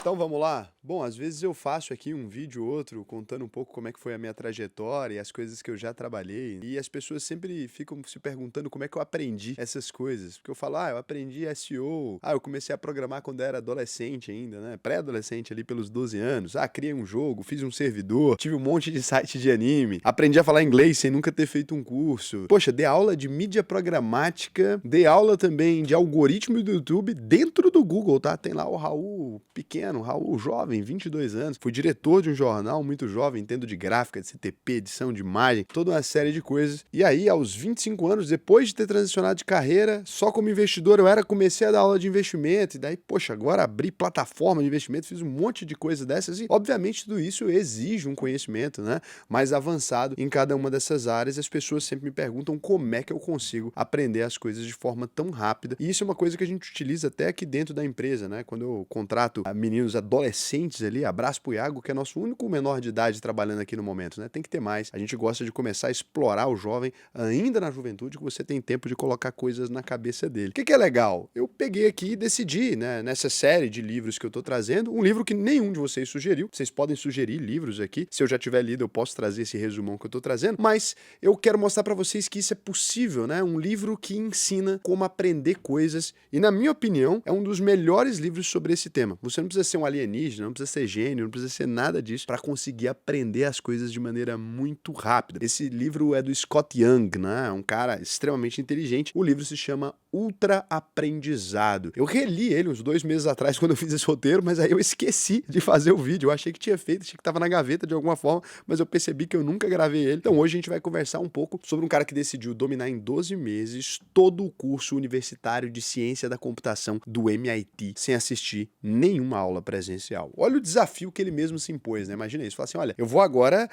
Então vamos lá? Bom, às vezes eu faço aqui um vídeo ou outro contando um pouco como é que foi a minha trajetória e as coisas que eu já trabalhei. E as pessoas sempre ficam se perguntando como é que eu aprendi essas coisas. Porque eu falo, eu aprendi SEO. Eu comecei a programar quando era adolescente ainda, né? Pré-adolescente ali pelos 12 anos. Criei um jogo, fiz um servidor, tive um monte de site de anime. Aprendi a falar inglês sem nunca ter feito um curso. Poxa, dei aula de mídia programática, dei aula também de algoritmo do YouTube dentro do Google, tá? Tem lá o Raul pequeno, Raul jovem, 22 anos. Fui diretor de um jornal muito jovem, entendo de gráfica, de CTP, edição de imagem, toda uma série de coisas. E aí, aos 25 anos, depois de ter transicionado de carreira, só como investidor comecei a dar aula de investimento, e daí, poxa, agora abri plataforma de investimento, fiz um monte de coisa dessas, e obviamente tudo isso exige um conhecimento, né, mais avançado em cada uma dessas áreas. As pessoas sempre me perguntam como é que eu consigo aprender as coisas de forma tão rápida, e isso é uma coisa que a gente utiliza até aqui dentro da empresa, né, quando eu contrato meninos adolescentes ali, abraço pro Iago, que é nosso único menor de idade trabalhando aqui no momento, né, tem que ter mais. A gente gosta de começar a explorar o jovem ainda na juventude, que você tem tempo de colocar coisas na cabeça dele. O que é legal? Eu peguei aqui e decidi, né, nessa série de livros que eu tô trazendo, um livro que nenhum de vocês sugeriu. Vocês podem sugerir livros aqui. Se eu já tiver lido, eu posso trazer esse resumão que eu tô trazendo, mas eu quero mostrar pra vocês que isso é possível, né? Um livro que ensina como aprender coisas e, na minha opinião, é um dos melhores livros sobre esse tema. Você não precisa ser um alienígena, não precisa ser gênio, não precisa ser nada disso para conseguir aprender as coisas de maneira muito rápida. Esse livro é do Scott Young, né? Um cara extremamente inteligente. O livro se chama Ultra Aprendizado. Eu reli ele uns 2 meses atrás quando eu fiz esse roteiro, mas aí eu esqueci de fazer o vídeo. Eu achei que tinha feito, achei que estava na gaveta de alguma forma, mas eu percebi que eu nunca gravei ele. Então hoje a gente vai conversar um pouco sobre um cara que decidiu dominar em 12 meses todo o curso universitário de ciência da computação do MIT sem assistir nenhuma aula presencial. Olha o desafio que ele mesmo se impôs, né? Imagina isso. Fala assim, olha, eu vou agora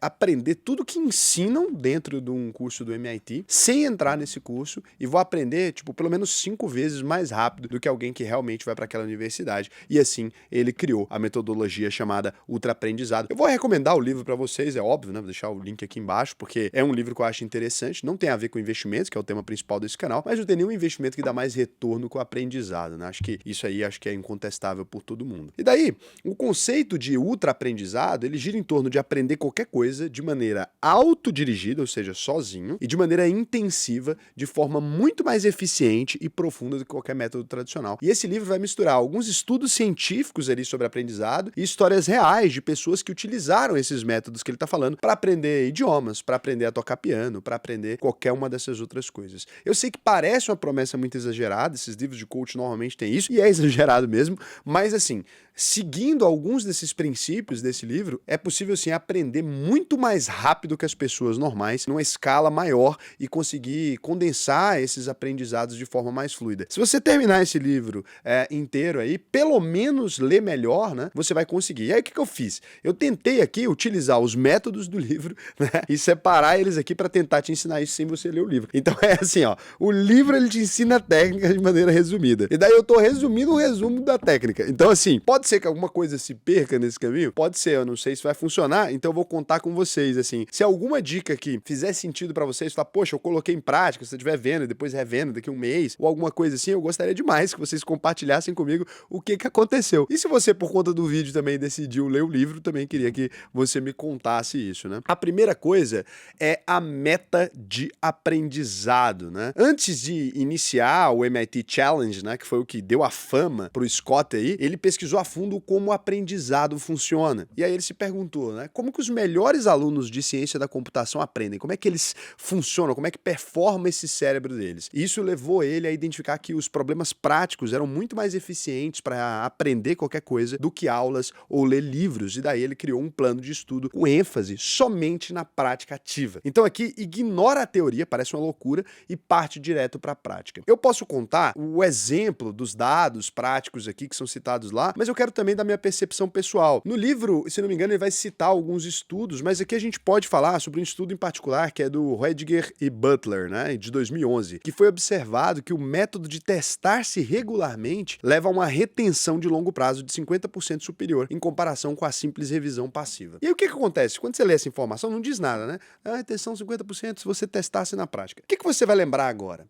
aprender tudo que ensinam dentro de um curso do MIT sem entrar nesse curso e vou aprender, tipo, pelo menos 5 vezes mais rápido do que alguém que realmente vai para aquela universidade. E assim, ele criou a metodologia chamada Ultra Aprendizado. Eu vou recomendar o livro para vocês, é óbvio, né? Vou deixar o link aqui embaixo, porque é um livro que eu acho interessante, não tem a ver com investimentos, que é o tema principal desse canal, mas não tem nenhum investimento que dá mais retorno com o aprendizado, né? Acho que isso aí é incontestável por todo mundo. E daí, o conceito de ultra aprendizado, ele gira em torno de aprender qualquer coisa de maneira autodirigida, ou seja, sozinho, e de maneira intensiva, de forma muito mais eficiente e profunda do que qualquer método tradicional. E esse livro vai misturar alguns estudos científicos ali sobre aprendizado e histórias reais de pessoas que utilizaram esses métodos que ele está falando para aprender idiomas, para aprender a tocar piano, para aprender qualquer uma dessas outras coisas. Eu sei que parece uma promessa muito exagerada, esses livros de coach normalmente têm isso, e é exagerado mesmo, mas assim, seguindo alguns desses princípios desse livro, é possível sim aprender muito mais rápido que as pessoas normais, numa escala maior e conseguir condensar esses aprendizados de forma mais fluida. Se você terminar esse livro inteiro aí, pelo menos ler melhor, né, você vai conseguir. E aí o que eu fiz? Eu tentei aqui utilizar os métodos do livro, né, e separar eles aqui para tentar te ensinar isso sem você ler o livro. Então é assim, ó, o livro ele te ensina a técnica de maneira resumida. E daí eu tô resumindo o resumo da técnica. Então assim, pode ser que alguma coisa se perca nesse caminho? Pode ser, eu não sei se vai funcionar, então eu vou contar com vocês, assim. Se alguma dica aqui fizer sentido para vocês, falar, poxa, eu coloquei em prática, se você estiver vendo e depois revendo daqui a um mês, ou alguma coisa assim, eu gostaria demais que vocês compartilhassem comigo o que aconteceu. E se você, por conta do vídeo, também decidiu ler o livro, também queria que você me contasse isso, né? A primeira coisa é a meta de aprendizado, né? Antes de iniciar o MIT Challenge, né, que foi o que deu a fama pro Scott aí, ele pesquisou a fundo como o aprendizado funciona. E aí ele se perguntou, né, como que os melhores alunos de ciência da computação aprendem? Como é que eles funcionam? Como é que performa esse cérebro deles? E isso levou ele a identificar que os problemas práticos eram muito mais eficientes para aprender qualquer coisa do que aulas ou ler livros. E daí ele criou um plano de estudo com ênfase somente na prática ativa. Então aqui ignora a teoria, parece uma loucura, e parte direto para a prática. Eu posso contar o exemplo dos dados práticos aqui que são citados lá, mas eu quero também dar minha percepção pessoal. No livro, se não me engano, ele vai citar alguns estudos, mas aqui a gente pode falar sobre um estudo em particular que é do Rediger e Butler, né, de 2011, que foi observado que o método de testar-se regularmente leva a uma retenção de longo prazo de 50% superior em comparação com a simples revisão passiva. E aí o que acontece? Quando você lê essa informação, não diz nada, né? Retenção 50% se você testasse na prática. O que você vai lembrar agora?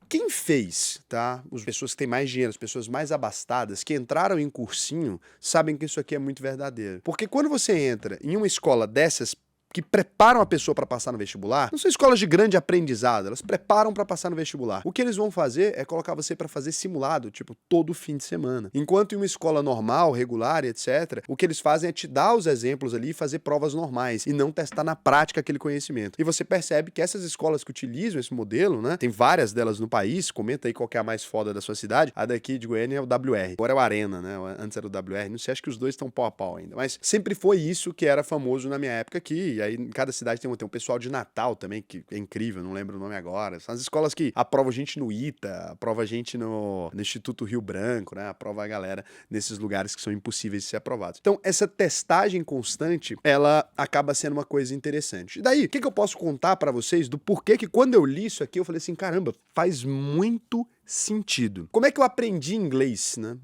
Quem fez, tá? As pessoas que têm mais dinheiro, as pessoas mais abastadas, que entraram em cursinho, sabem que isso aqui é muito verdadeiro. Porque quando você entra em uma escola dessas que preparam a pessoa para passar no vestibular, não são escolas de grande aprendizado, elas preparam para passar no vestibular. O que eles vão fazer é colocar você para fazer simulado, tipo, todo fim de semana. Enquanto em uma escola normal, regular e etc., o que eles fazem é te dar os exemplos ali e fazer provas normais e não testar na prática aquele conhecimento. E você percebe que essas escolas que utilizam esse modelo, né, tem várias delas no país, comenta aí qual que é a mais foda da sua cidade, a daqui de Goiânia é o WR, agora é o Arena, né, antes era o WR, não sei, acho que os dois estão pau a pau ainda, mas sempre foi isso que era famoso na minha época aqui, e aí em cada cidade tem um pessoal de Natal também, que é incrível, não lembro o nome agora. São as escolas que aprovam gente no ITA, aprova gente no Instituto Rio Branco, né? Aprova a galera nesses lugares que são impossíveis de ser aprovados. Então, essa testagem constante, ela acaba sendo uma coisa interessante. E daí, o que eu posso contar pra vocês do porquê que quando eu li isso aqui, eu falei assim, caramba, faz muito sentido. Como é que eu aprendi inglês, né?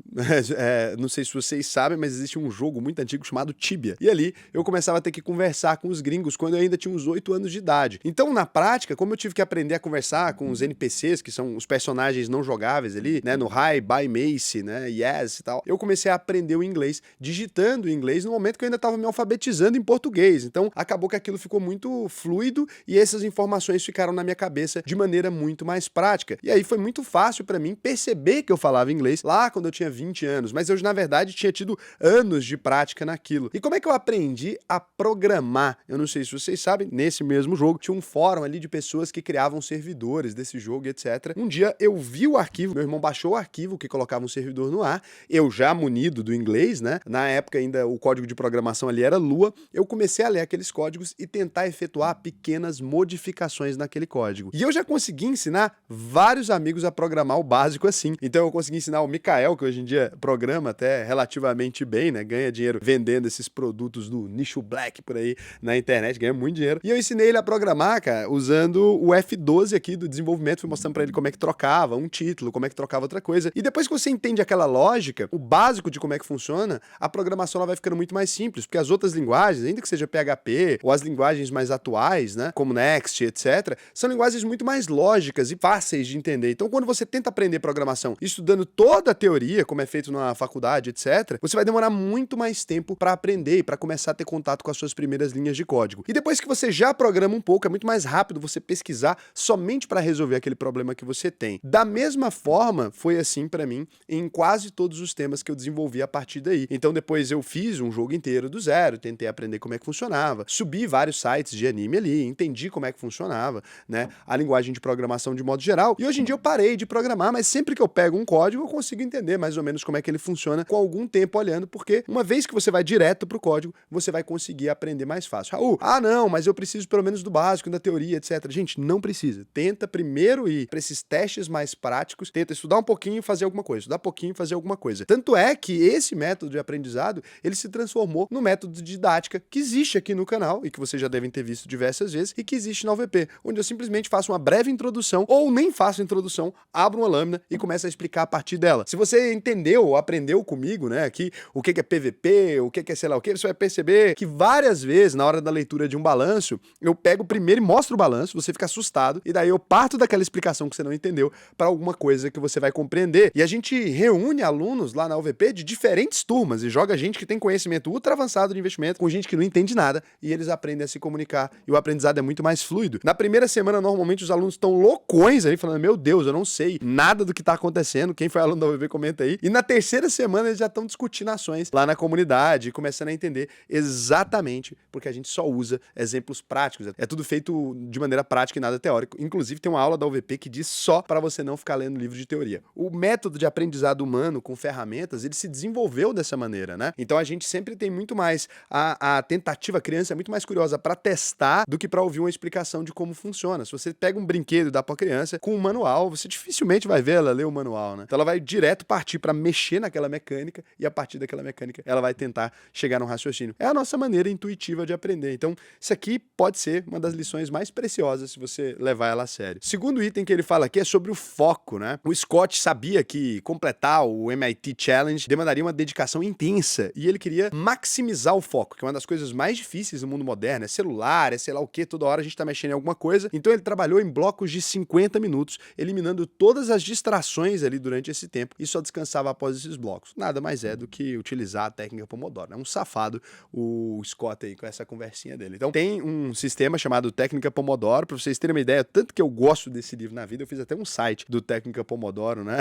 Não sei se vocês sabem, mas existe um jogo muito antigo chamado Tibia. E ali eu começava a ter que conversar com os gringos quando eu ainda tinha uns 8 anos de idade. Então, na prática, como eu tive que aprender a conversar com os NPCs, que são os personagens não jogáveis ali, né? No Hi, Bye, Macy, né? Yes e tal. Eu comecei a aprender o inglês, digitando o inglês no momento que eu ainda estava me alfabetizando em português. Então, acabou que aquilo ficou muito fluido e essas informações ficaram na minha cabeça de maneira muito mais prática. E aí foi muito fácil pra mim perceber que eu falava inglês lá quando eu tinha 20 anos, mas eu na verdade tinha tido anos de prática naquilo. E como é que eu aprendi a programar? Eu não sei se vocês sabem, nesse mesmo jogo tinha um fórum ali de pessoas que criavam servidores desse jogo, etc. Um dia eu vi o arquivo, meu irmão baixou o arquivo que colocava um servidor no ar, eu já munido do inglês, né? Na época ainda o código de programação ali era Lua, eu comecei a ler aqueles códigos e tentar efetuar pequenas modificações naquele código. E eu já consegui ensinar vários amigos a programar o básico assim. Então eu consegui ensinar o Mikael, que hoje em dia programa até relativamente bem, né? Ganha dinheiro vendendo esses produtos do nicho black por aí na internet, ganha muito dinheiro. E eu ensinei ele a programar, cara, usando o F12 aqui do desenvolvimento, fui mostrando pra ele como é que trocava um título, como é que trocava outra coisa. E depois que você entende aquela lógica, o básico de como é que funciona, a programação ela vai ficando muito mais simples, porque as outras linguagens, ainda que seja PHP ou as linguagens mais atuais, né, como Next, etc., são linguagens muito mais lógicas e fáceis de entender. Então quando você tenta aprender programação estudando toda a teoria, como é feito na faculdade, etc., você vai demorar muito mais tempo para aprender e para começar a ter contato com as suas primeiras linhas de código. E depois que você já programa um pouco, é muito mais rápido você pesquisar somente para resolver aquele problema que você tem. Da mesma forma, foi assim para mim em quase todos os temas que eu desenvolvi a partir daí. Então depois eu fiz um jogo inteiro do zero, tentei aprender como é que funcionava, subi vários sites de anime ali, entendi como é que funcionava, né, a linguagem de programação de modo geral, e hoje em dia eu parei de programar, mas sempre que eu pego um código, eu consigo entender mais ou menos como é que ele funciona com algum tempo olhando, porque uma vez que você vai direto pro código, você vai conseguir aprender mais fácil. Raul, não, mas eu preciso pelo menos do básico, da teoria, etc. Gente, não precisa. Tenta primeiro ir para esses testes mais práticos, tenta estudar um pouquinho e fazer alguma coisa, estudar um pouquinho e fazer alguma coisa. Tanto é que esse método de aprendizado, ele se transformou no método de didática que existe aqui no canal, e que vocês já devem ter visto diversas vezes, e que existe na UVP, onde eu simplesmente faço uma breve introdução, ou nem faço introdução, abro uma lâmina e começo a explicar a partir dela. Se você entendeu ou aprendeu comigo, né, aqui, o que é PVP, o que é sei lá o que, você vai perceber que várias vezes, na hora da leitura de um balanço, eu pego primeiro e mostro o balanço, você fica assustado, e daí eu parto daquela explicação que você não entendeu para alguma coisa que você vai compreender. E a gente reúne alunos lá na UVP de diferentes turmas e joga gente que tem conhecimento ultra avançado de investimento com gente que não entende nada, e eles aprendem a se comunicar, e o aprendizado é muito mais fluido. Na primeira semana, normalmente, os alunos estão loucões aí, falando, meu Deus, eu não sei nada do que tá acontecendo, quem foi aluno da UVP comenta aí. E na terceira semana eles já estão discutindo ações lá na comunidade, começando a entender exatamente porque a gente só usa exemplos práticos. É tudo feito de maneira prática e nada teórico. Inclusive tem uma aula da UVP que diz só para você não ficar lendo livro de teoria. O método de aprendizado humano com ferramentas, ele se desenvolveu dessa maneira, né? Então a gente sempre tem muito mais a tentativa, a criança é muito mais curiosa para testar do que para ouvir uma explicação de como funciona. Se você pega um brinquedo e dá para criança com um manual, você dificilmente vai ver ela ler o manual, né? Então ela vai direto partir para mexer naquela mecânica e a partir daquela mecânica ela vai tentar chegar num raciocínio. É a nossa maneira intuitiva de aprender. Então, isso aqui pode ser uma das lições mais preciosas se você levar ela a sério. O segundo item que ele fala aqui é sobre o foco, né? O Scott sabia que completar o MIT Challenge demandaria uma dedicação intensa e ele queria maximizar o foco, que é uma das coisas mais difíceis no mundo moderno. É celular, é sei lá o que, toda hora a gente tá mexendo em alguma coisa. Então ele trabalhou em blocos de 50 minutos, eliminando todos todas as distrações ali durante esse tempo e só descansava após esses blocos. Nada mais é do que utilizar a técnica Pomodoro. É um safado o Scott aí com essa conversinha dele. Então tem um sistema chamado Técnica Pomodoro, pra vocês terem uma ideia, tanto que eu gosto desse livro na vida, eu fiz até um site do Técnica Pomodoro, né?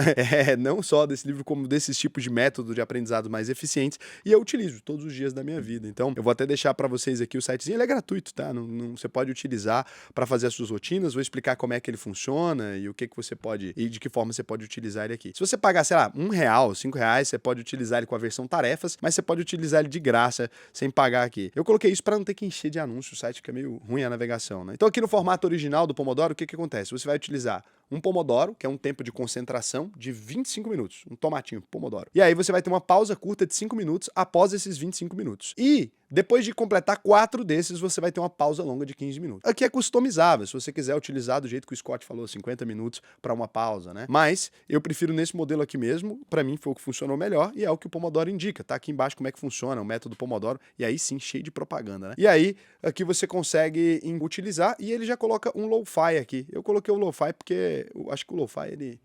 Não só desse livro, como desses tipos de métodos de aprendizado mais eficientes, e eu utilizo todos os dias da minha vida. Então eu vou até deixar pra vocês aqui o sitezinho, ele é gratuito, tá? Você pode utilizar pra fazer as suas rotinas, vou explicar como é que ele funciona e o que você pode, e de que forma você pode utilizar ele aqui. Se você pagar, sei lá, R$1, R$5, você pode utilizar ele com a versão tarefas, mas você pode utilizar ele de graça, sem pagar aqui. Eu coloquei isso para não ter que encher de anúncios, o site fica meio ruim a navegação, né? Então aqui no formato original do Pomodoro, o que acontece? Você vai utilizar um Pomodoro, que é um tempo de concentração de 25 minutos, um tomatinho Pomodoro. E aí você vai ter uma pausa curta de 5 minutos após esses 25 minutos. E depois de completar 4 desses, você vai ter uma pausa longa de 15 minutos. Aqui é customizável, se você quiser utilizar do jeito que o Scott falou, 50 minutos para uma pausa, né? Mas eu prefiro nesse modelo aqui mesmo, para mim foi o que funcionou melhor e é o que o Pomodoro indica. Tá aqui embaixo como é que funciona o método Pomodoro, e aí sim, cheio de propaganda, né? E aí, aqui você consegue utilizar e ele já coloca um lo-fi aqui. Eu coloquei o lo-fi porque eu acho que o lo-fi, ele...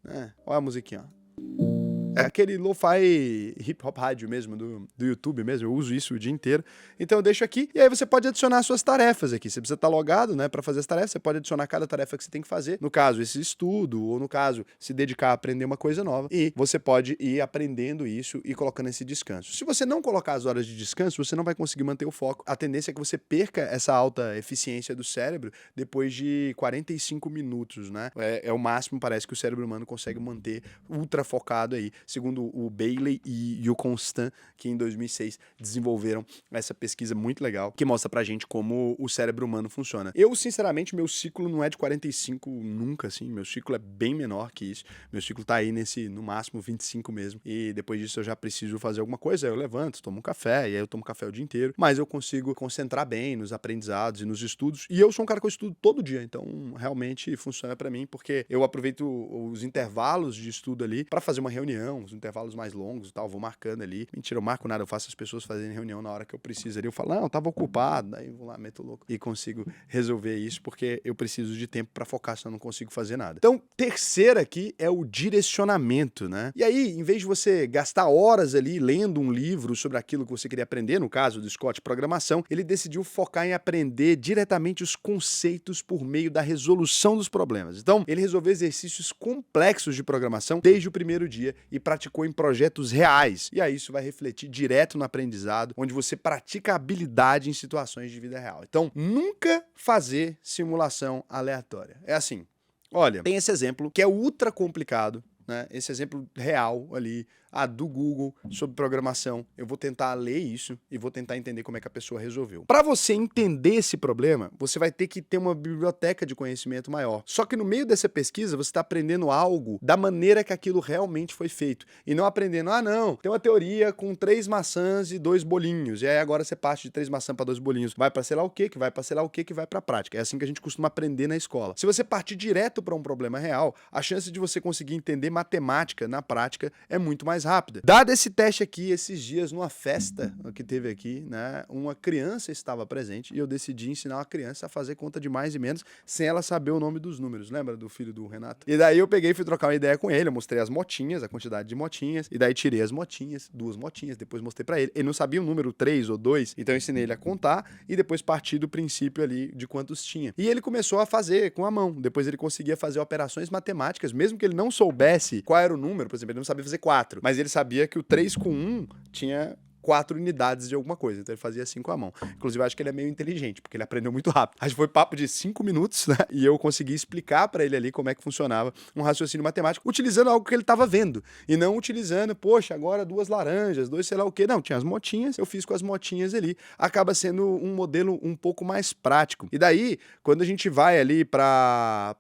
né? Olha a musiquinha, ó. É aquele lo-fi hip-hop rádio mesmo, do YouTube mesmo, eu uso isso o dia inteiro. Então eu deixo aqui, e aí você pode adicionar suas tarefas aqui. Você precisa estar logado, né, para fazer as tarefas, você pode adicionar cada tarefa que você tem que fazer. No caso, esse estudo, ou no caso, se dedicar a aprender uma coisa nova. E você pode ir aprendendo isso e colocando esse descanso. Se você não colocar as horas de descanso, você não vai conseguir manter o foco. A tendência é que você perca essa alta eficiência do cérebro depois de 45 minutos, né? É o máximo, parece, que o cérebro humano consegue manter ultra focado aí, segundo o Bailey e o Constant, que em 2006 desenvolveram essa pesquisa muito legal, que mostra pra gente como o cérebro humano funciona. Eu, sinceramente, meu ciclo não é de 45 nunca, assim, meu ciclo é bem menor que isso, meu ciclo tá aí no máximo 25 mesmo, e depois disso eu já preciso fazer alguma coisa, aí eu levanto, tomo um café, e aí eu tomo café o dia inteiro, mas eu consigo concentrar bem nos aprendizados e nos estudos, e eu sou um cara que eu estudo todo dia, então realmente funciona pra mim, porque eu aproveito os intervalos de estudo ali pra fazer uma reunião, os intervalos mais longos e tal, vou marcando ali. Mentira, eu marco nada, eu faço as pessoas fazerem reunião na hora que eu preciso ali. Eu falo, não, eu tava ocupado, daí vou lá, meto louco e consigo resolver isso, porque eu preciso de tempo pra focar, senão eu não consigo fazer nada. Então, terceira aqui é o direcionamento, né? E aí, em vez de você gastar horas ali lendo um livro sobre aquilo que você queria aprender, no caso do Scott Programação, ele decidiu focar em aprender diretamente os conceitos por meio da resolução dos problemas. Então, ele resolveu exercícios complexos de programação desde o primeiro dia e praticou em projetos reais. E aí isso vai refletir direto no aprendizado, onde você pratica a habilidade em situações de vida real. Então, nunca fazer simulação aleatória. É assim, olha, tem esse exemplo que é ultra complicado, né? Esse exemplo real ali, do Google, sobre programação. Eu vou tentar ler isso e vou tentar entender como é que a pessoa resolveu. Para você entender esse problema, você vai ter que ter uma biblioteca de conhecimento maior. Só que no meio dessa pesquisa, você está aprendendo algo da maneira que aquilo realmente foi feito. E não aprendendo, não, tem uma teoria com 3 maçãs e 2 bolinhos. E aí agora você parte de 3 maçãs para 2 bolinhos. Vai para sei lá o que vai para sei lá o que vai para a prática. É assim que a gente costuma aprender na escola. Se você partir direto para um problema real, a chance de você conseguir entender matemática na prática é muito mais rápida. Dado esse teste aqui, esses dias, numa festa que teve aqui, né, uma criança estava presente e eu decidi ensinar uma criança a fazer conta de mais e menos sem ela saber o nome dos números. Lembra do filho do Renato? E daí eu peguei e fui trocar uma ideia com ele, eu mostrei as motinhas, a quantidade de motinhas, e daí tirei as motinhas, 2 motinhas, depois mostrei pra ele. Ele não sabia o número 3 ou 2, então eu ensinei ele a contar e depois parti do princípio ali de quantos tinha. E ele começou a fazer com a mão, depois ele conseguia fazer operações matemáticas, mesmo que ele não soubesse qual era o número, por exemplo, ele não sabia fazer 4, mas ele sabia que o 3 com 1 tinha 4 unidades de alguma coisa, então ele fazia assim com a mão. Inclusive, eu acho que ele é meio inteligente, porque ele aprendeu muito rápido. Acho que foi papo de 5 minutos, né? E eu consegui explicar pra ele ali como é que funcionava um raciocínio matemático, utilizando algo que ele tava vendo, e não utilizando, poxa, agora 2 laranjas, 2 sei lá o quê. Não, tinha as motinhas, eu fiz com as motinhas ali. Acaba sendo um modelo um pouco mais prático. E daí, quando a gente vai ali pra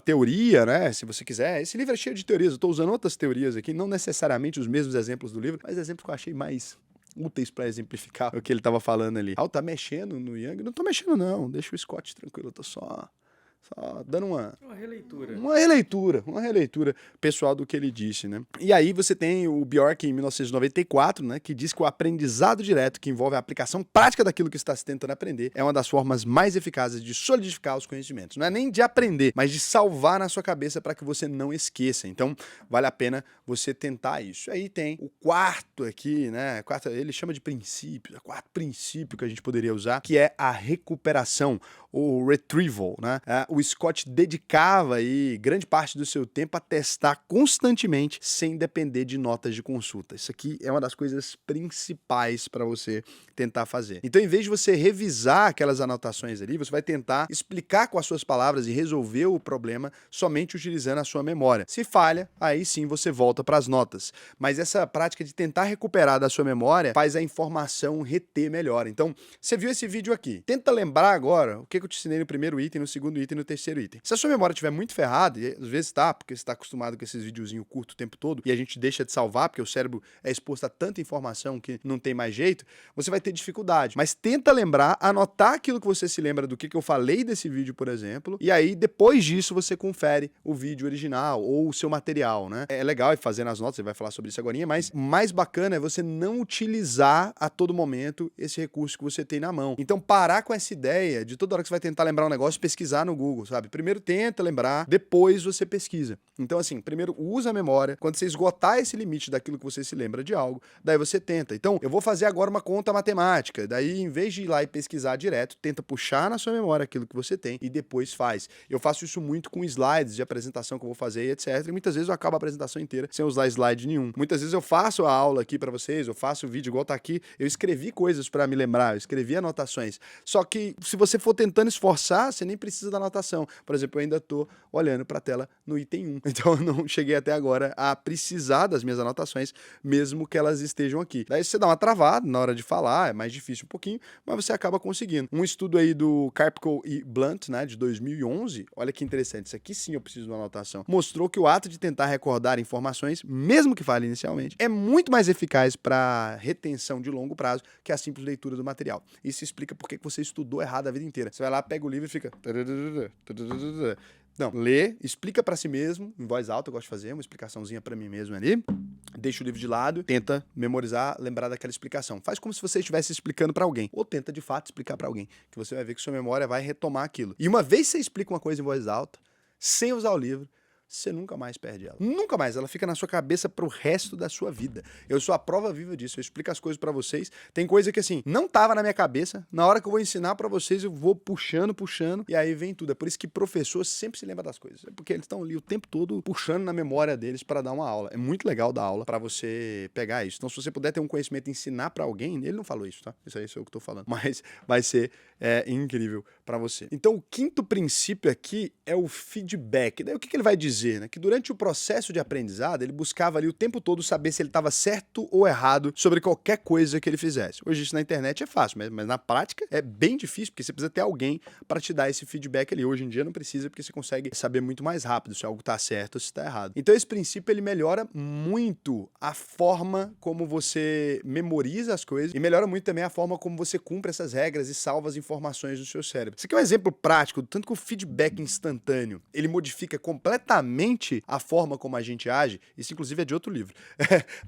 teoria, né? Se você quiser, esse livro é cheio de teorias, eu tô usando outras teorias aqui, não necessariamente os mesmos exemplos do livro, mas exemplos que eu achei mais úteis para exemplificar o que ele tava falando ali. Tá mexendo no Yang? Não tô mexendo não, deixa o Scott tranquilo, eu tô só Só dando Uma releitura. uma releitura pessoal do que ele disse, né? E aí você tem o Bjork em 1994, né, que diz que o aprendizado direto, que envolve a aplicação prática daquilo que está se tentando aprender, é uma das formas mais eficazes de solidificar os conhecimentos. Não é nem de aprender, mas de salvar na sua cabeça para que você não esqueça. Então, vale a pena você tentar isso. Aí tem o quarto aqui, né? Ele chama de princípio, o quarto princípio que a gente poderia usar, que é a recuperação, o retrieval, né? O Scott dedicava aí grande parte do seu tempo a testar constantemente, sem depender de notas de consulta. Isso aqui é uma das coisas principais para você tentar fazer. Então, em vez de você revisar aquelas anotações ali, você vai tentar explicar com as suas palavras e resolver o problema somente utilizando a sua memória. Se falha, aí sim você volta para as notas. Mas essa prática de tentar recuperar da sua memória faz a informação reter melhor. Então, você viu esse vídeo aqui. Tenta lembrar agora o que eu te ensinei no primeiro item, no segundo item e no terceiro item. Se a sua memória estiver muito ferrada, e às vezes tá, porque você está acostumado com esses videozinhos curtos o tempo todo, e a gente deixa de salvar, porque o cérebro é exposto a tanta informação que não tem mais jeito, você vai ter dificuldade. Mas tenta lembrar, anotar aquilo que você se lembra do que eu falei desse vídeo, por exemplo, e aí depois disso você confere o vídeo original ou o seu material, né? É legal fazer nas notas, você vai falar sobre isso agora, mas o mais bacana é você não utilizar a todo momento esse recurso que você tem na mão. Então parar com essa ideia de toda hora que você vai tentar lembrar um negócio, pesquisar no Google, sabe? Primeiro tenta lembrar, depois você pesquisa. Então assim, primeiro usa a memória, quando você esgotar esse limite daquilo que você se lembra de algo, daí você tenta. Então, eu vou fazer agora uma conta matemática, daí em vez de ir lá e pesquisar direto, tenta puxar na sua memória aquilo que você tem e depois faz. Eu faço isso muito com slides de apresentação que eu vou fazer, etc. E muitas vezes eu acabo a apresentação inteira sem usar slide nenhum. Muitas vezes eu faço a aula aqui pra vocês, eu faço o vídeo igual tá aqui, eu escrevi coisas pra me lembrar, eu escrevi anotações. Só que se você for tentando esforçar, você nem precisa da anotação. Por exemplo, eu ainda tô olhando pra tela no item 1. Então eu não cheguei até agora a precisar das minhas anotações, mesmo que elas estejam aqui. Daí você dá uma travada na hora de falar, é mais difícil um pouquinho, mas você acaba conseguindo. Um estudo aí do Carpico e Blunt, né, de 2011, olha que interessante, isso aqui sim eu preciso de uma anotação, mostrou que o ato de tentar recordar informações, mesmo que falhe inicialmente, é muito mais eficaz para retenção de longo prazo que a simples leitura do material. Isso explica por que você estudou errado a vida inteira. Você vai lá, pega o livro e fica... Não, lê, explica pra si mesmo, em voz alta, eu gosto de fazer uma explicaçãozinha pra mim mesmo ali, deixa o livro de lado, tenta memorizar, lembrar daquela explicação. Faz como se você estivesse explicando pra alguém, ou tenta de fato explicar pra alguém, que você vai ver que sua memória vai retomar aquilo. E uma vez que você explica uma coisa em voz alta, sem usar o livro, você nunca mais perde ela. Nunca mais. Ela fica na sua cabeça pro resto da sua vida. Eu sou a prova viva disso. Eu explico as coisas pra vocês. Tem coisa que, assim, não tava na minha cabeça. Na hora que eu vou ensinar pra vocês, eu vou puxando, e aí vem tudo. É por isso que professor sempre se lembra das coisas. É porque eles estão ali o tempo todo puxando na memória deles pra dar uma aula. É muito legal dar aula pra você pegar isso. Então, se você puder ter um conhecimento e ensinar pra alguém, ele não falou isso, tá? Isso aí sou eu que tô falando. Mas vai ser incrível pra você. Então, o quinto princípio aqui é o feedback. Daí, o que ele vai dizer? Né? Que durante o processo de aprendizado, ele buscava ali o tempo todo saber se ele estava certo ou errado sobre qualquer coisa que ele fizesse. Hoje isso na internet é fácil, mas na prática é bem difícil, porque você precisa ter alguém para te dar esse feedback ali. Hoje em dia não precisa, porque você consegue saber muito mais rápido se algo está certo ou se está errado. Então esse princípio ele melhora muito a forma como você memoriza as coisas e melhora muito também a forma como você cumpre essas regras e salva as informações do seu cérebro. Isso aqui é um exemplo prático, tanto que o feedback instantâneo, ele modifica completamente a forma como a gente age, isso inclusive é de outro livro.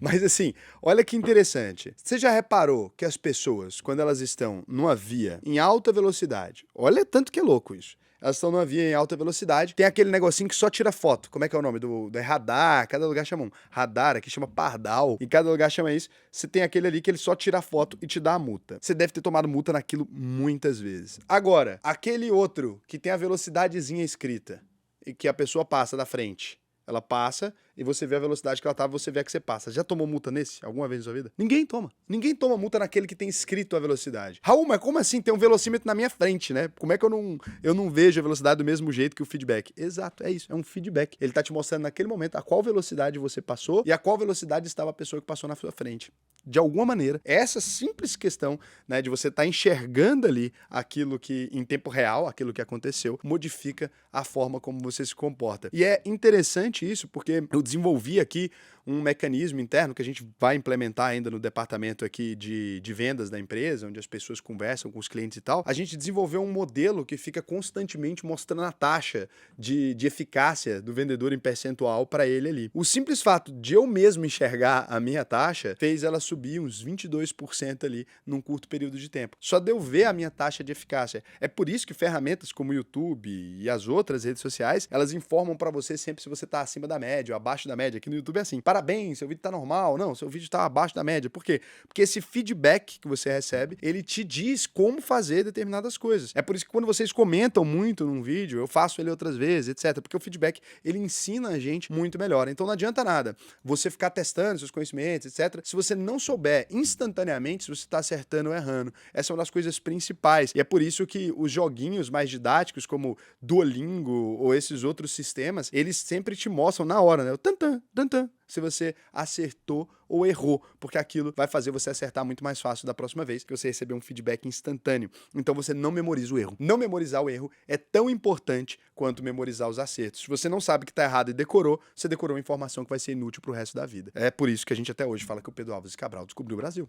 Mas assim, olha que interessante. Você já reparou que as pessoas, quando elas estão numa via em alta velocidade, olha tanto que é louco isso. Elas estão numa via em alta velocidade, tem aquele negocinho que só tira foto. Como é que é o nome? É radar, cada lugar chama um. Radar, aqui chama pardal, em cada lugar chama isso. Você tem aquele ali que ele só tira foto e te dá a multa. Você deve ter tomado multa naquilo muitas vezes. Agora, aquele outro que tem a velocidadezinha escrita, e que a pessoa passa da frente. Ela passa e você vê a velocidade que ela tava, você vê a que você passa. Já tomou multa nesse alguma vez na sua vida? Ninguém toma. Ninguém toma multa naquele que tem escrito a velocidade. Raul, mas como assim? Tem um velocímetro na minha frente, né? Como é que eu não vejo a velocidade do mesmo jeito que o feedback? Exato, é isso. É um feedback. Ele tá te mostrando naquele momento a qual velocidade você passou e a qual velocidade estava a pessoa que passou na sua frente. De alguma maneira, essa simples questão, né, de você estar enxergando ali aquilo que, em tempo real, aquilo que aconteceu, modifica a forma como você se comporta. E é interessante isso, porque o desenvolvi aqui um mecanismo interno que a gente vai implementar ainda no departamento aqui de vendas da empresa, onde as pessoas conversam com os clientes e tal. A gente desenvolveu um modelo que fica constantemente mostrando a taxa de eficácia do vendedor em percentual para ele ali. O simples fato de eu mesmo enxergar a minha taxa fez ela subir uns 22% ali num curto período de tempo. Só de eu ver a minha taxa de eficácia. É por isso que ferramentas como o YouTube e as outras redes sociais, elas informam para você sempre se você está acima da média ou abaixo da média. Aqui no YouTube é assim: parabéns, seu vídeo tá normal. Não, seu vídeo tá abaixo da média. Por quê? Porque esse feedback que você recebe, ele te diz como fazer determinadas coisas. É por isso que quando vocês comentam muito num vídeo, eu faço ele outras vezes, etc. Porque o feedback, ele ensina a gente muito melhor. Então não adianta nada você ficar testando seus conhecimentos, etc. Se você não souber instantaneamente se você tá acertando ou errando. Essa é uma das coisas principais. E é por isso que os joguinhos mais didáticos, como Duolingo ou esses outros sistemas, eles sempre te mostram na hora, né? O tantan, tantan, se você acertou ou errou, porque aquilo vai fazer você acertar muito mais fácil da próxima vez que você receber um feedback instantâneo. Então você não memoriza o erro. Não memorizar o erro é tão importante quanto memorizar os acertos. Se você não sabe que tá errado e decorou, você decorou uma informação que vai ser inútil pro resto da vida. É por isso que a gente até hoje fala que o Pedro Álvares Cabral descobriu o Brasil.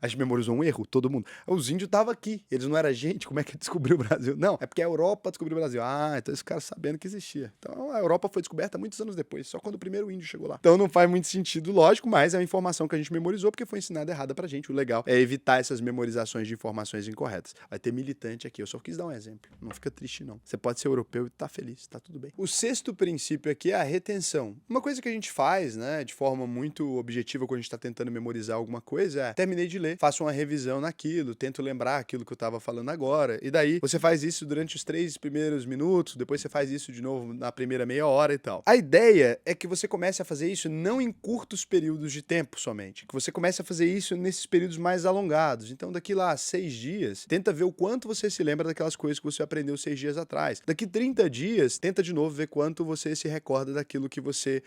A gente memorizou um erro, todo mundo. Os índios estavam aqui, eles não eram gente, como é que descobriu o Brasil? Não, é porque a Europa descobriu o Brasil. Ah, então esse cara sabendo que existia. Então a Europa foi descoberta muitos anos depois, só quando o primeiro índio chegou lá. Então não faz muito sentido, lógico, mas é uma informação que a gente memorizou porque foi ensinada errada pra gente. O legal é evitar essas memorizações de informações incorretas. Vai ter militante aqui, eu só quis dar um exemplo. Não fica triste, não. Você pode ser europeu e tá feliz, tá tudo bem. O sexto princípio aqui é a retenção. Uma coisa que a gente faz, né, de forma muito objetiva quando a gente tá tentando memorizar alguma coisa é: terminei de ler, faço uma revisão naquilo, tento lembrar aquilo que eu tava falando agora, e daí você faz isso durante os 3 primeiros minutos, depois você faz isso de novo na primeira meia hora e tal. A ideia é que você comece a fazer isso não em curtos períodos de tempo somente, que você comece a fazer isso nesses períodos mais alongados. Então daqui lá 6 dias, tenta ver o quanto você se lembra daquelas coisas que você aprendeu 6 dias atrás. Daqui 30 dias, tenta de novo ver quanto você se recorda daquilo que você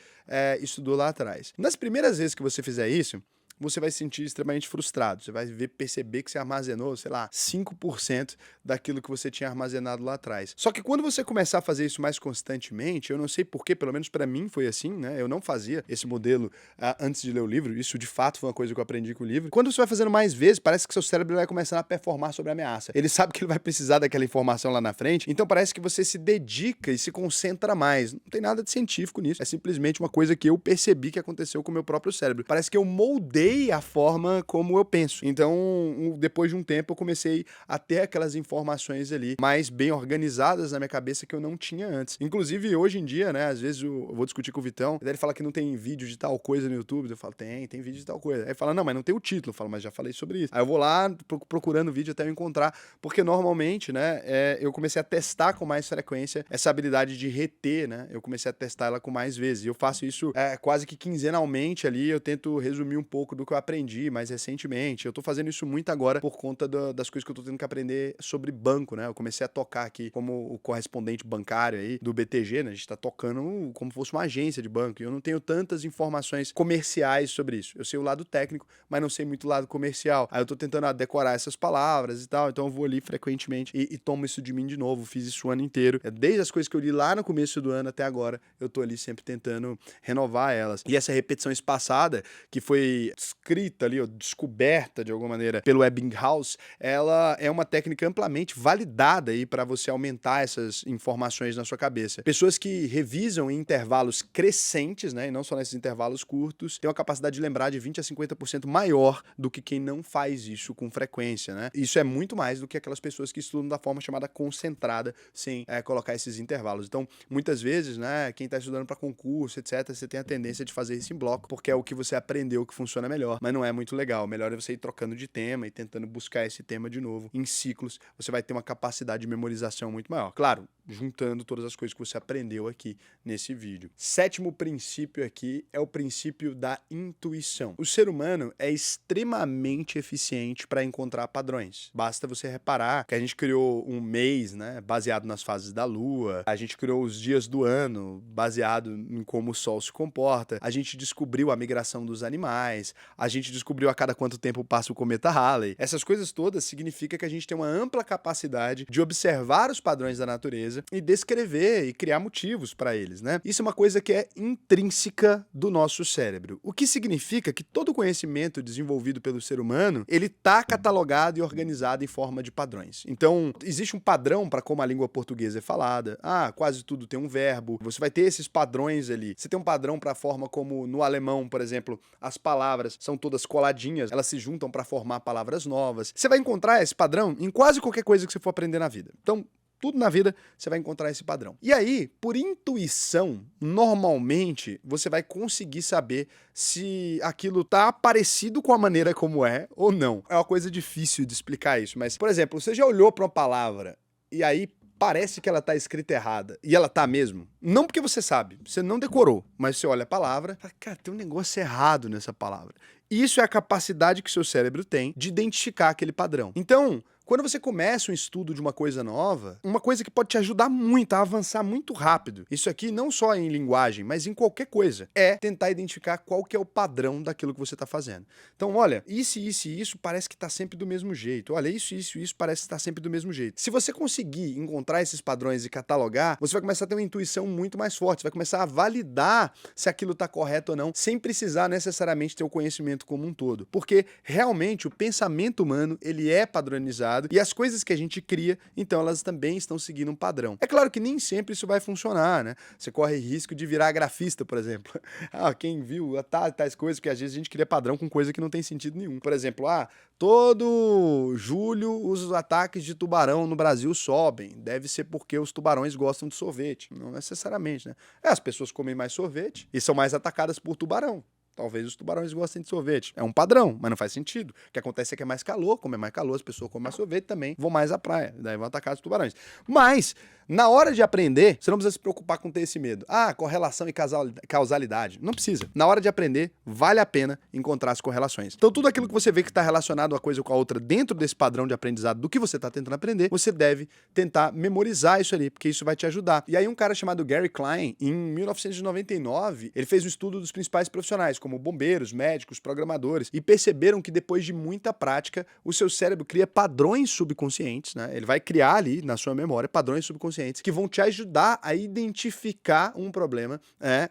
estudou lá atrás. Nas primeiras vezes que você fizer isso, você vai se sentir extremamente frustrado. Você vai perceber que você armazenou, sei lá, 5% daquilo que você tinha armazenado lá atrás. Só que quando você começar a fazer isso mais constantemente, eu não sei porquê, pelo menos pra mim foi assim, né? Eu não fazia esse modelo antes de ler o livro. Isso, de fato, foi uma coisa que eu aprendi com o livro. Quando você vai fazendo mais vezes, parece que seu cérebro vai começando a performar sobre a ameaça. Ele sabe que ele vai precisar daquela informação lá na frente, então parece que você se dedica e se concentra mais. Não tem nada de científico nisso. É simplesmente uma coisa que eu percebi que aconteceu com o meu próprio cérebro. Parece que eu moldei a forma como eu penso. Então, depois de um tempo, eu comecei a ter aquelas informações ali mais bem organizadas na minha cabeça que eu não tinha antes. Inclusive, hoje em dia, né, às vezes eu vou discutir com o Vitão, daí ele fala que não tem vídeo de tal coisa no YouTube. Eu falo, tem vídeo de tal coisa. Aí ele fala, não, mas não tem o título. Eu falo, mas já falei sobre isso. Aí eu vou lá procurando vídeo até eu encontrar, porque normalmente, né, eu comecei a testar com mais frequência essa habilidade de reter, né? Eu comecei a testar ela com mais vezes. E eu faço isso quase que quinzenalmente ali, eu tento resumir um pouco do que eu aprendi mais recentemente. Eu tô fazendo isso muito agora por conta das coisas que eu tô tendo que aprender sobre banco, né? Eu comecei a tocar aqui como o correspondente bancário aí do BTG, né? A gente tá tocando como se fosse uma agência de banco e eu não tenho tantas informações comerciais sobre isso. Eu sei o lado técnico, mas não sei muito o lado comercial. Aí eu tô tentando decorar essas palavras e tal, então eu vou ali frequentemente e tomo isso de mim de novo. Fiz isso o ano inteiro. Desde as coisas que eu li lá no começo do ano até agora, eu tô ali sempre tentando renovar elas. E essa repetição espaçada, que foi escrita ali, ou descoberta de alguma maneira pelo Ebbinghaus, ela é uma técnica amplamente validada aí para você aumentar essas informações na sua cabeça. Pessoas que revisam em intervalos crescentes, né, e não só nesses intervalos curtos, têm uma capacidade de lembrar de 20 a 50% maior do que quem não faz isso com frequência, né? Isso é muito mais do que aquelas pessoas que estudam da forma chamada concentrada, sem colocar esses intervalos. Então, muitas vezes, né, quem está estudando para concurso, etc., você tem a tendência de fazer isso em bloco, porque é o que você aprendeu que funciona melhor, mas não é muito legal. O melhor é você ir trocando de tema e tentando buscar esse tema de novo em ciclos. Você vai ter uma capacidade de memorização muito maior. Claro, juntando todas as coisas que você aprendeu aqui nesse vídeo. Sétimo princípio aqui é o princípio da intuição. O ser humano é extremamente eficiente para encontrar padrões. Basta você reparar que a gente criou um mês, né, baseado nas fases da Lua. A gente criou os dias do ano baseado em como o Sol se comporta. A gente descobriu a migração dos animais. A gente descobriu a cada quanto tempo passa o cometa Halley. Essas coisas todas significam que a gente tem uma ampla capacidade de observar os padrões da natureza mesa e descrever e criar motivos para eles, né? Isso é uma coisa que é intrínseca do nosso cérebro, o que significa que todo conhecimento desenvolvido pelo ser humano, ele tá catalogado e organizado em forma de padrões. Então, existe um padrão para como a língua portuguesa é falada. Quase tudo tem um verbo. Você vai ter esses padrões ali. Você tem um padrão para a forma como no alemão, por exemplo, as palavras são todas coladinhas, elas se juntam para formar palavras novas. Você vai encontrar esse padrão em quase qualquer coisa que você for aprender na vida. Então, tudo na vida você vai encontrar esse padrão. E aí, por intuição, normalmente você vai conseguir saber se aquilo tá parecido com a maneira como é ou não. É uma coisa difícil de explicar isso, mas, por exemplo, você já olhou para uma palavra e aí parece que ela tá escrita errada, e ela tá mesmo? Não porque você sabe, você não decorou, mas você olha a palavra e fala, cara, tem um negócio errado nessa palavra. Isso é a capacidade que o seu cérebro tem de identificar aquele padrão. Então, quando você começa um estudo de uma coisa nova, uma coisa que pode te ajudar muito a avançar muito rápido, isso aqui não só em linguagem, mas em qualquer coisa, é tentar identificar qual que é o padrão daquilo que você está fazendo. Então, olha, isso e isso parece que está sempre do mesmo jeito. Olha, isso parece que está sempre do mesmo jeito. Se você conseguir encontrar esses padrões e catalogar, você vai começar a ter uma intuição muito mais forte, você vai começar a validar se aquilo está correto ou não, sem precisar necessariamente ter o conhecimento como um todo. Porque, realmente, o pensamento humano, ele é padronizado, e as coisas que a gente cria, então elas também estão seguindo um padrão. É claro que nem sempre isso vai funcionar, né? Você corre risco de virar grafista, por exemplo. Quem viu tais coisas, porque às vezes a gente cria padrão com coisa que não tem sentido nenhum. Por exemplo, todo julho os ataques de tubarão no Brasil sobem. Deve ser porque os tubarões gostam de sorvete. Não necessariamente, né? As pessoas comem mais sorvete e são mais atacadas por tubarão. Talvez os tubarões gostem de sorvete. É um padrão, mas não faz sentido. O que acontece é que é mais calor, como é mais calor, as pessoas comem mais sorvete também, vão mais à praia, daí vão atacar os tubarões. Mas, na hora de aprender, você não precisa se preocupar com ter esse medo. Correlação e causalidade. Não precisa. Na hora de aprender, vale a pena encontrar as correlações. Então, tudo aquilo que você vê que está relacionado uma coisa com a outra dentro desse padrão de aprendizado do que você está tentando aprender, você deve tentar memorizar isso ali, porque isso vai te ajudar. E aí, um cara chamado Gary Klein, em 1999, ele fez um estudo dos principais profissionais, como bombeiros, médicos, programadores, e perceberam que depois de muita prática, o seu cérebro cria padrões subconscientes, né? Ele vai criar ali na sua memória padrões subconscientes que vão te ajudar a identificar um problema,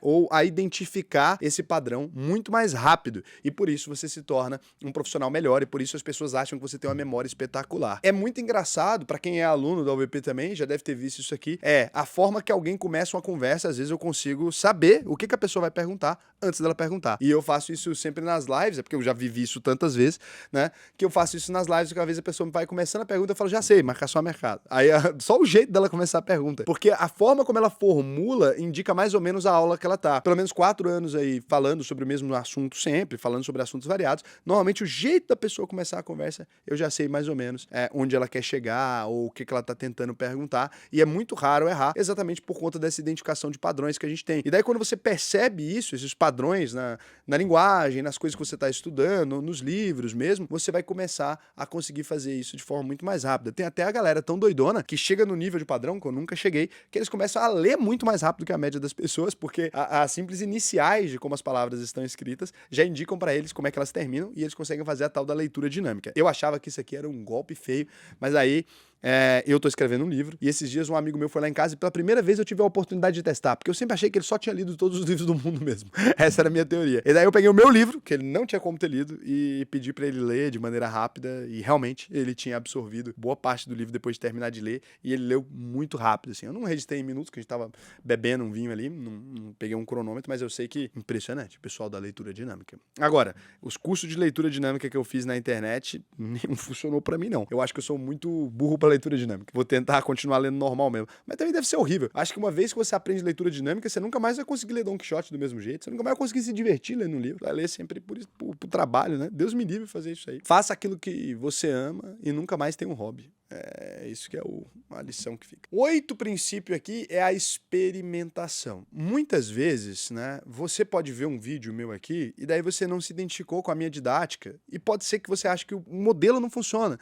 ou a identificar esse padrão muito mais rápido. E por isso você se torna um profissional melhor, e por isso as pessoas acham que você tem uma memória espetacular. É muito engraçado, para quem é aluno da UVP também, já deve ter visto isso aqui, a forma que alguém começa uma conversa, às vezes eu consigo saber o que a pessoa vai perguntar antes dela perguntar. E eu faço isso sempre nas lives, porque eu já vivi isso tantas vezes, né? Que eu faço isso nas lives, que às vezes a pessoa vai começando a pergunta, eu falo, já sei, marcar só mercado. Aí só o jeito dela começar a pergunta. Porque a forma como ela formula indica mais ou menos a aula que ela tá. Pelo menos 4 anos aí falando sobre o mesmo assunto sempre, falando sobre assuntos variados. Normalmente o jeito da pessoa começar a conversa, eu já sei mais ou menos onde ela quer chegar, ou o que ela tá tentando perguntar. E é muito raro errar, exatamente por conta dessa identificação de padrões que a gente tem. E daí quando você percebe isso, esses padrões na linguagem, nas coisas que você está estudando, nos livros mesmo, você vai começar a conseguir fazer isso de forma muito mais rápida. Tem até a galera tão doidona que chega no nível de padrão, que eu nunca cheguei, que eles começam a ler muito mais rápido que a média das pessoas, porque as simples iniciais de como as palavras estão escritas já indicam para eles como é que elas terminam e eles conseguem fazer a tal da leitura dinâmica. Eu achava que isso aqui era um golpe feio, mas aí eu tô escrevendo um livro, e esses dias um amigo meu foi lá em casa e pela primeira vez eu tive a oportunidade de testar, porque eu sempre achei que ele só tinha lido todos os livros do mundo mesmo. Essa era a minha teoria. E daí eu peguei o meu livro, que ele não tinha como ter lido, e pedi pra ele ler de maneira rápida, e realmente ele tinha absorvido boa parte do livro depois de terminar de ler, e ele leu muito rápido, assim. Eu não registrei em minutos, que a gente tava bebendo um vinho ali, não peguei um cronômetro, mas eu sei que impressionante, o pessoal da leitura dinâmica. Agora, os cursos de leitura dinâmica que eu fiz na internet, nenhum funcionou pra mim, não. Eu acho que eu sou muito burro pra leitura dinâmica. Vou tentar continuar lendo normal mesmo. Mas também deve ser horrível. Acho que uma vez que você aprende leitura dinâmica, você nunca mais vai conseguir ler Don Quixote do mesmo jeito. Você nunca mais vai conseguir se divertir lendo um livro. Vai ler sempre por trabalho, né? Deus me livre fazer isso aí. Faça aquilo que você ama e nunca mais tenha um hobby. É isso que é a lição que fica. O 8º princípio aqui é a experimentação. Muitas vezes, né, você pode ver um vídeo meu aqui e daí você não se identificou com a minha didática e pode ser que você ache que o modelo não funciona.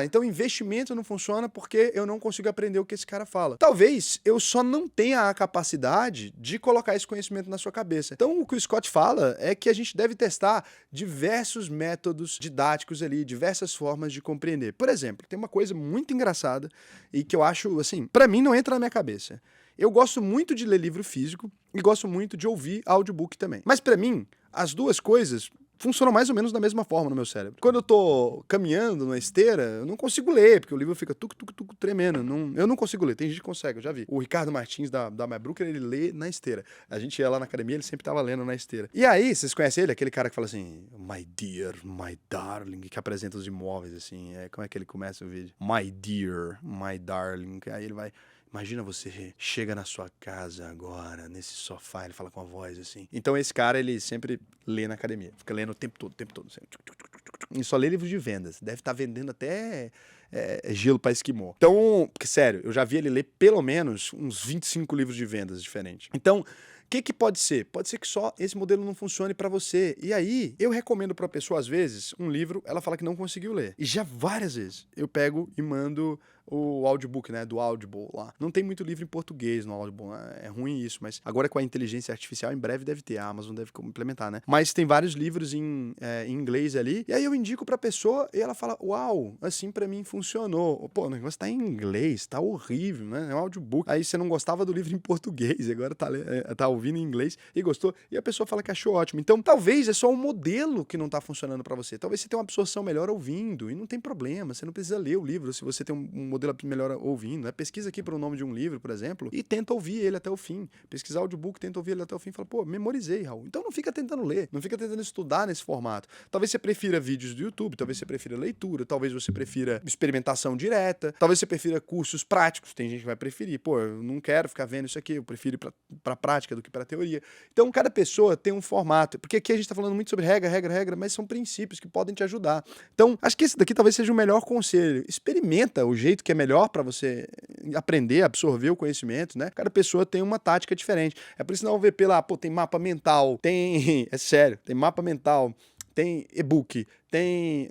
Então investimento não funciona porque eu não consigo aprender o que esse cara fala. Talvez eu só não tenha a capacidade de colocar esse conhecimento na sua cabeça. Então o que o Scott fala é que a gente deve testar diversos métodos didáticos ali, diversas formas de compreender. Por exemplo, tem uma coisa muito muito engraçada e que eu acho, assim, pra mim não entra na minha cabeça. Eu gosto muito de ler livro físico e gosto muito de ouvir audiobook também. Mas pra mim, as duas coisas funcionam mais ou menos da mesma forma no meu cérebro. Quando eu tô caminhando na esteira, eu não consigo ler, porque o livro fica tuc tremendo. Eu não consigo ler, tem gente que consegue, eu já vi. O Ricardo Martins da My Brooker, ele lê na esteira. A gente ia lá na academia, ele sempre tava lendo na esteira. E aí, vocês conhecem ele? Aquele cara que fala assim, my dear, my darling, que apresenta os imóveis, assim. Como é que ele começa o vídeo? My dear, my darling. Aí ele vai... Imagina você chega na sua casa agora, nesse sofá, ele fala com a voz assim. Então esse cara, ele sempre lê na academia. Fica lendo o tempo todo. Assim. E só lê livros de vendas. Deve estar vendendo até gelo para esquimó. Então, porque sério, eu já vi ele ler pelo menos uns 25 livros de vendas diferentes. Então, o que pode ser? Pode ser que só esse modelo não funcione para você. E aí, eu recomendo para a pessoa, às vezes, um livro, ela fala que não conseguiu ler. E já várias vezes eu pego e mando o audiobook, né, do Audible lá. Não tem muito livro em português no Audible, é ruim isso, mas agora com a inteligência artificial, em breve deve ter, a Amazon deve implementar, né? Mas tem vários livros em inglês ali, e aí eu indico pra pessoa e ela fala, uau, assim pra mim funcionou. Pô, o negócio tá em inglês, tá horrível, né? É um audiobook. Aí você não gostava do livro em português, agora tá ouvindo em inglês e gostou, e a pessoa fala que achou ótimo. Então, talvez é só um modelo que não tá funcionando pra você. Talvez você tenha uma absorção melhor ouvindo, e não tem problema, você não precisa ler o livro se você tem um modelo melhor ouvindo, né? Pesquisa aqui para o nome de um livro, por exemplo, e tenta ouvir ele até o fim. Pesquisar o audiobook, tenta ouvir ele até o fim e fala, pô, memorizei, Raul. Então não fica tentando ler, não fica tentando estudar nesse formato. Talvez você prefira vídeos do YouTube, talvez você prefira leitura, talvez você prefira experimentação direta, talvez você prefira cursos práticos, tem gente que vai preferir, pô, eu não quero ficar vendo isso aqui, eu prefiro ir para prática do que para teoria. Então cada pessoa tem um formato, porque aqui a gente tá falando muito sobre regra, mas são princípios que podem te ajudar. Então, acho que esse daqui talvez seja o melhor conselho. Experimenta o jeito que é melhor para você aprender, absorver o conhecimento, né? Cada pessoa tem uma tática diferente. É por isso que na UVP lá, pô, tem mapa mental, tem... É sério, tem mapa mental, tem e-book,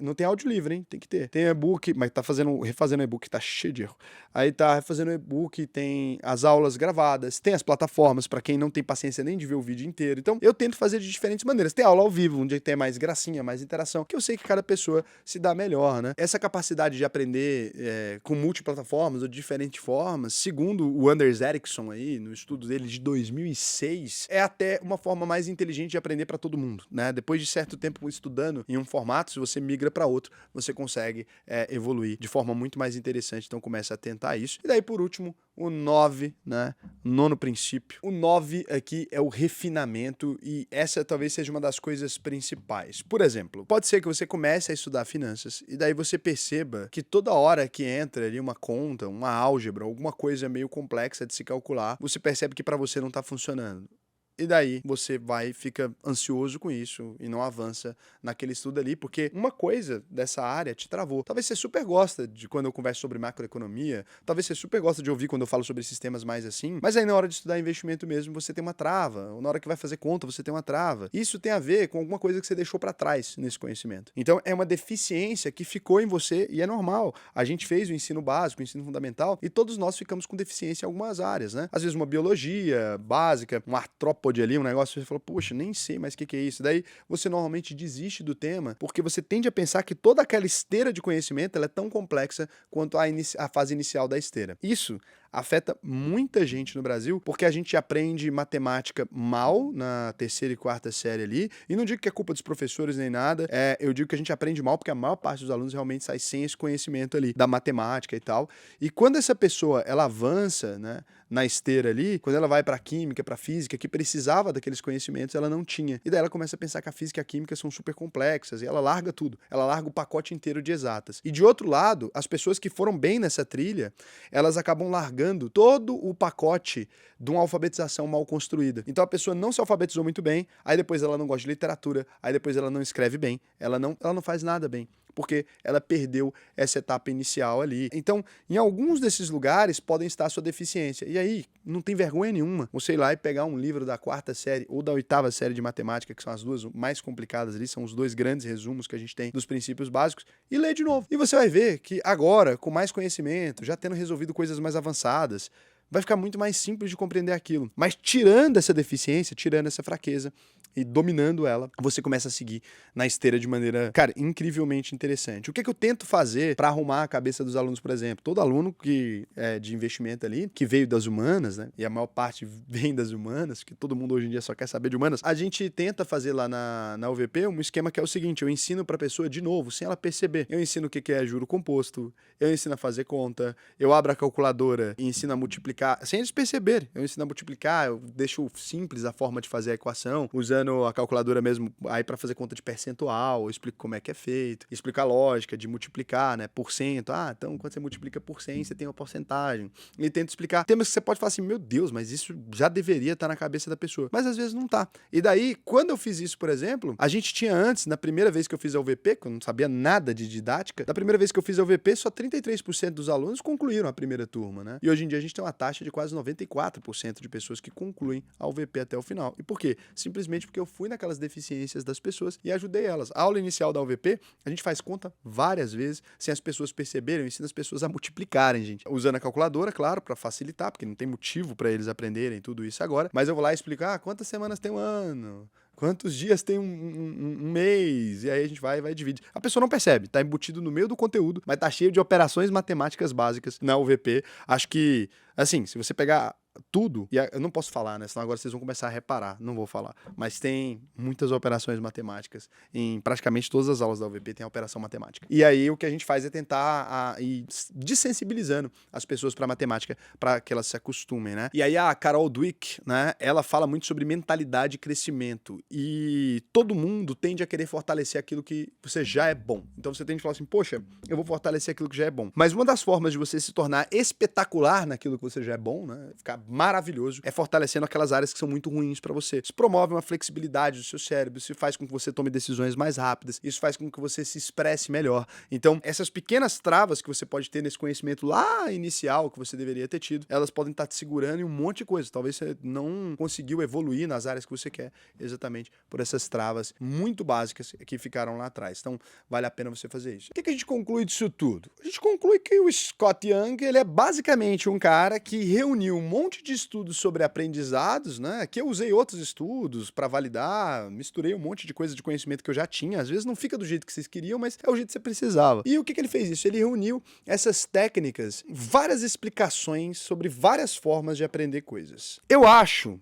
não tem áudio livre, hein? Tem que ter. Tem e-book, mas tá refazendo e-book, tá cheio de erro. Aí tá refazendo e-book, tem as aulas gravadas, tem as plataformas para quem não tem paciência nem de ver o vídeo inteiro. Então, eu tento fazer de diferentes maneiras. Tem aula ao vivo, onde tem mais gracinha, mais interação, que eu sei que cada pessoa se dá melhor, né? Essa capacidade de aprender com multiplataformas ou de diferentes formas, segundo o Anders Ericsson aí, no estudo dele de 2006, é até uma forma mais inteligente de aprender para todo mundo, né? Depois de certo tempo estudando em um formato, se você migra para outro, você consegue evoluir de forma muito mais interessante. Então começa a tentar isso. E daí, por último, o 9, né? Nono princípio. O 9 aqui é o refinamento e essa talvez seja uma das coisas principais. Por exemplo, pode ser que você comece a estudar finanças e daí você perceba que toda hora que entra ali uma conta, uma álgebra, alguma coisa meio complexa de se calcular, você percebe que para você não está funcionando. E daí você fica ansioso com isso e não avança naquele estudo ali, porque uma coisa dessa área te travou. Talvez você super gosta de quando eu converso sobre macroeconomia, talvez você super gosta de ouvir quando eu falo sobre sistemas mais assim, mas aí na hora de estudar investimento mesmo você tem uma trava, ou na hora que vai fazer conta você tem uma trava. Isso tem a ver com alguma coisa que você deixou para trás nesse conhecimento. Então é uma deficiência que ficou em você e é normal. A gente fez o ensino básico, o ensino fundamental, e todos nós ficamos com deficiência em algumas áreas, né? Às vezes uma biologia básica, um artrópode ali, um negócio, você fala, poxa, nem sei mais o que é isso. Daí você normalmente desiste do tema, porque você tende a pensar que toda aquela esteira de conhecimento ela é tão complexa quanto a fase inicial da esteira. Isso afeta muita gente no Brasil, porque a gente aprende matemática mal na terceira e quarta série ali, e não digo que é culpa dos professores nem nada, eu digo que a gente aprende mal porque a maior parte dos alunos realmente sai sem esse conhecimento ali, da matemática e tal, e quando essa pessoa, ela avança, né, na esteira ali, quando ela vai pra química, pra física, que precisava daqueles conhecimentos, ela não tinha, e daí ela começa a pensar que a física e a química são super complexas, e ela larga tudo, ela larga o pacote inteiro de exatas. E de outro lado, as pessoas que foram bem nessa trilha, elas acabam largando todo o pacote de uma alfabetização mal construída. Então a pessoa não se alfabetizou muito bem, aí depois ela não gosta de literatura, aí depois ela não escreve bem, ela não faz nada bem, porque ela perdeu essa etapa inicial ali. Então, em alguns desses lugares podem estar a sua deficiência. E aí, não tem vergonha nenhuma você ir lá e pegar um livro da quarta série ou da oitava série de matemática, que são as duas mais complicadas ali, são os dois grandes resumos que a gente tem dos princípios básicos, e ler de novo. E você vai ver que agora, com mais conhecimento, já tendo resolvido coisas mais avançadas, vai ficar muito mais simples de compreender aquilo. Mas tirando essa deficiência, tirando essa fraqueza e dominando ela, você começa a seguir na esteira de maneira, cara, incrivelmente interessante. O que é que eu tento fazer para arrumar a cabeça dos alunos, por exemplo? Todo aluno que é de investimento ali, que veio das humanas, né? E a maior parte vem das humanas, que todo mundo hoje em dia só quer saber de humanas. A gente tenta fazer lá na UVP um esquema que é o seguinte: eu ensino para a pessoa de novo, sem ela perceber. Eu ensino o que é juro composto, eu ensino a fazer conta, eu abro a calculadora e ensino a multiplicar, sem eles perceberem. Eu ensino a multiplicar, eu deixo simples a forma de fazer a equação, usando a calculadora mesmo aí para fazer conta de percentual, eu explico como é que é feito, explico a lógica de multiplicar, né, por cento. Então quando você multiplica por 100, você tem uma porcentagem. E tento explicar temas que você pode falar assim, meu Deus, mas isso já deveria estar na cabeça da pessoa. Mas às vezes não tá. E daí, quando eu fiz isso, por exemplo, a gente tinha antes, na primeira vez que eu fiz a UVP, que eu não sabia nada de didática, na primeira vez que eu fiz a UVP, só 33% dos alunos concluíram a primeira turma, né? E hoje em dia a gente tem uma taxa de quase 94% de pessoas que concluem a UVP até o final. E por quê? Simplesmente porque eu fui naquelas deficiências das pessoas e ajudei elas. A aula inicial da UVP, a gente faz conta várias vezes, sem as pessoas perceberem, eu ensino as pessoas a multiplicarem, gente. Usando a calculadora, claro, para facilitar, porque não tem motivo para eles aprenderem tudo isso agora, mas eu vou lá explicar quantas semanas tem um ano, quantos dias tem um mês, e aí a gente vai e divide. A pessoa não percebe, tá embutido no meio do conteúdo, mas tá cheio de operações matemáticas básicas na UVP. Acho que, assim, se você pegar tudo, e eu não posso falar, né? Senão agora vocês vão começar a reparar, não vou falar. Mas tem muitas operações matemáticas. Em praticamente todas as aulas da UVP tem a operação matemática. E aí o que a gente faz é tentar ir desensibilizando as pessoas para matemática, para que elas se acostumem, né? E aí a Carol Dweck, né? Ela fala muito sobre mentalidade e crescimento. E todo mundo tende a querer fortalecer aquilo que você já é bom. Então você tende a falar assim, poxa, eu vou fortalecer aquilo que já é bom. Mas uma das formas de você se tornar espetacular naquilo que você já é bom, né? Ficar maravilhoso, é fortalecendo aquelas áreas que são muito ruins para você. Isso promove uma flexibilidade do seu cérebro, isso faz com que você tome decisões mais rápidas, isso faz com que você se expresse melhor. Então, essas pequenas travas que você pode ter nesse conhecimento lá inicial que você deveria ter tido, elas podem estar te segurando em um monte de coisa. Talvez você não conseguiu evoluir nas áreas que você quer, exatamente por essas travas muito básicas que ficaram lá atrás. Então, vale a pena você fazer isso. O que a gente conclui disso tudo? A gente conclui que o Scott Young, ele é basicamente um cara que reuniu um monte de estudos sobre aprendizados, né? Que eu usei outros estudos para validar, misturei um monte de coisa de conhecimento que eu já tinha. Às vezes não fica do jeito que vocês queriam, mas é o jeito que você precisava. E o que ele fez isso? Ele reuniu essas técnicas, várias explicações sobre várias formas de aprender coisas. Eu acho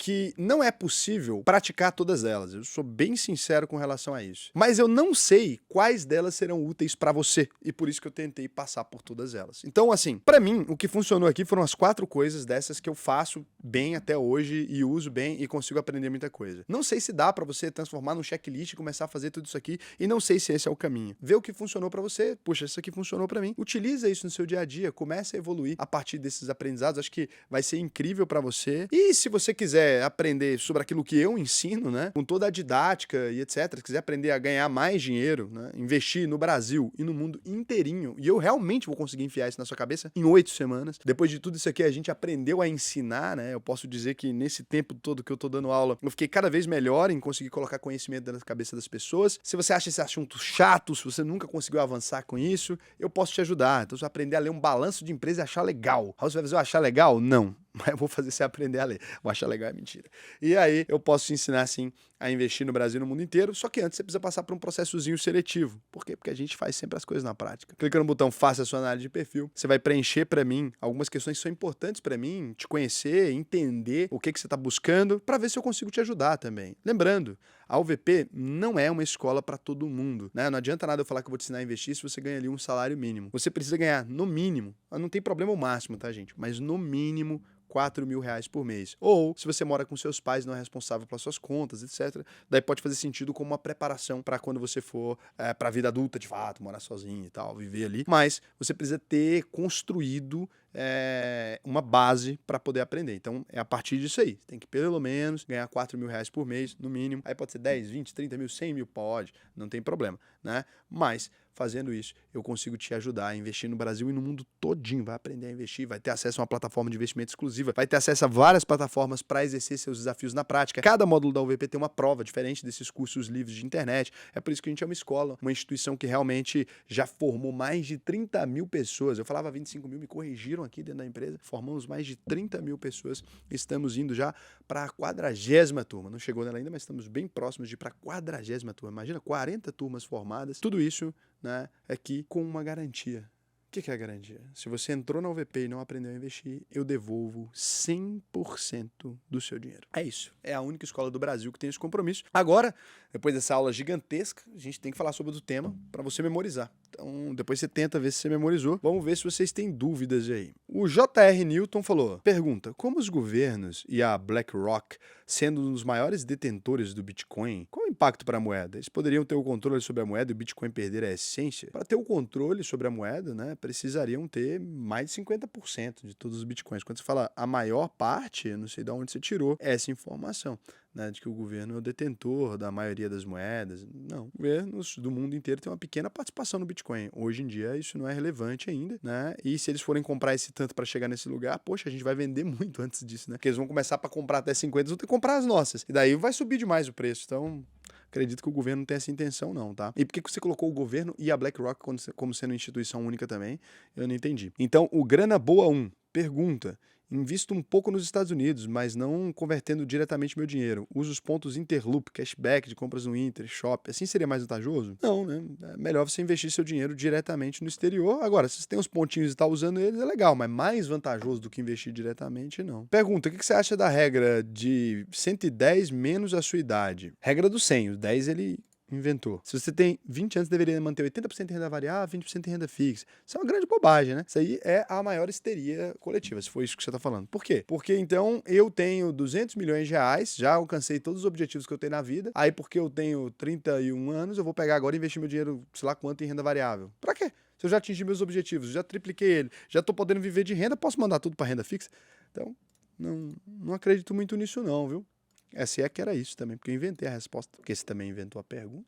que não é possível praticar todas elas. Eu sou bem sincero com relação a isso. Mas eu não sei quais delas serão úteis para você. E por isso que eu tentei passar por todas elas. Então, assim, para mim, o que funcionou aqui foram as 4 coisas dessas que eu faço bem até hoje e uso bem e consigo aprender muita coisa. Não sei se dá para você transformar num checklist e começar a fazer tudo isso aqui. E não sei se esse é o caminho. Vê o que funcionou para você. Puxa, isso aqui funcionou para mim. Utiliza isso no seu dia a dia. Comece a evoluir a partir desses aprendizados. Acho que vai ser incrível para você. E se você quiser aprender sobre aquilo que eu ensino, né, com toda a didática e etc, se quiser aprender a ganhar mais dinheiro, né, investir no Brasil e no mundo inteirinho, e eu realmente vou conseguir enfiar isso na sua cabeça em 8 semanas. Depois de tudo isso aqui, a gente aprendeu a ensinar, né, eu posso dizer que nesse tempo todo que eu tô dando aula, eu fiquei cada vez melhor em conseguir colocar conhecimento dentro da cabeça das pessoas. Se você acha esse assunto chato, se você nunca conseguiu avançar com isso, eu posso te ajudar. Então, você vai aprender a ler um balanço de empresa e achar legal. Você vai fazer eu achar legal? Não. Mas eu vou fazer você aprender a ler. Vou achar legal, é mentira. E aí, eu posso te ensinar, sim, a investir no Brasil e no mundo inteiro, só que antes você precisa passar por um processozinho seletivo. Por quê? Porque a gente faz sempre as coisas na prática. Clica no botão Faça a sua análise de perfil. Você vai preencher para mim algumas questões que são importantes para mim, te conhecer, entender o que você está buscando, para ver se eu consigo te ajudar também. Lembrando, a UVP não é uma escola para todo mundo, né? Não adianta nada eu falar que eu vou te ensinar a investir se você ganha ali um salário mínimo. Você precisa ganhar, no mínimo, não tem problema o máximo, tá, gente? Mas no mínimo, R$ 4.000 por mês. Ou, se você mora com seus pais, não é responsável pelas suas contas, etc., daí pode fazer sentido como uma preparação para quando você for para a vida adulta, de fato, morar sozinho e tal, viver ali. Mas você precisa ter construído uma base para poder aprender. Então, é a partir disso aí. Você tem que, pelo menos, ganhar R$ 4.000 por mês, no mínimo. Aí pode ser 10, 20, 30 mil, 100 mil, pode. Não tem problema, né? Mas fazendo isso, eu consigo te ajudar a investir no Brasil e no mundo todinho. Vai aprender a investir, vai ter acesso a uma plataforma de investimento exclusiva, vai ter acesso a várias plataformas para exercer seus desafios na prática. Cada módulo da UVP tem uma prova diferente desses cursos livres de internet. É por isso que a gente é uma escola, uma instituição que realmente já formou mais de 30 mil pessoas. Eu falava 25 mil, me corrigiram aqui dentro da empresa. Formamos mais de 30 mil pessoas. Estamos indo já para a 40ª turma. Não chegou nela ainda, mas estamos bem próximos de ir para a 40ª turma. Imagina, 40 turmas formadas. Tudo isso, né, aqui com uma garantia. O que é a garantia? Se você entrou na UVP e não aprendeu a investir, eu devolvo 100% do seu dinheiro. É isso. É a única escola do Brasil que tem esse compromisso. Agora, depois dessa aula gigantesca, a gente tem que falar sobre o tema para você memorizar. Então, depois você tenta ver se você memorizou. Vamos ver se vocês têm dúvidas aí. O J.R. Newton falou, pergunta, como os governos e a BlackRock, sendo um dos maiores detentores do Bitcoin, qual o impacto para a moeda? Eles poderiam ter o controle sobre a moeda e o Bitcoin perder a essência? Para ter o controle sobre a moeda, né, precisariam ter mais de 50% de todos os Bitcoins. Quando você fala a maior parte, eu não sei de onde você tirou essa informação, né, de que o governo é o detentor da maioria das moedas. Não, governos do mundo inteiro têm uma pequena participação no Bitcoin. Hoje em dia isso não é relevante ainda, né? E se eles forem comprar esse tanto para chegar nesse lugar, poxa, a gente vai vender muito antes disso, né? Porque eles vão começar para comprar até 50, eles vão ter que comprar as nossas. E daí vai subir demais o preço. Então, acredito que o governo não tem essa intenção não, tá? E por que você colocou o governo e a BlackRock como sendo instituição única também? Eu não entendi. Então, o Grana Boa 1 pergunta, invisto um pouco nos Estados Unidos, mas não convertendo diretamente meu dinheiro. Uso os pontos Interloop, cashback de compras no Inter, Shop. Assim seria mais vantajoso? Não, né? É melhor você investir seu dinheiro diretamente no exterior. Agora, se você tem uns pontinhos e está usando eles, é legal, mas mais vantajoso do que investir diretamente, não. Pergunta, o que você acha da regra de 110 menos a sua idade? Regra do 100, o 10 ele inventou. Se você tem 20 anos, deveria manter 80% em renda variável, 20% em renda fixa. Isso é uma grande bobagem, né? Isso aí é a maior histeria coletiva, se for isso que você está falando. Por quê? Porque então eu tenho 200 milhões de reais, já alcancei todos os objetivos que eu tenho na vida, aí porque eu tenho 31 anos, eu vou pegar agora e investir meu dinheiro, sei lá quanto, em renda variável. Pra quê? Se eu já atingi meus objetivos, já tripliquei ele, já tô podendo viver de renda, posso mandar tudo para renda fixa? Então, não acredito muito nisso não, viu? Se é que era isso também, porque eu inventei a resposta. Porque você também inventou a pergunta.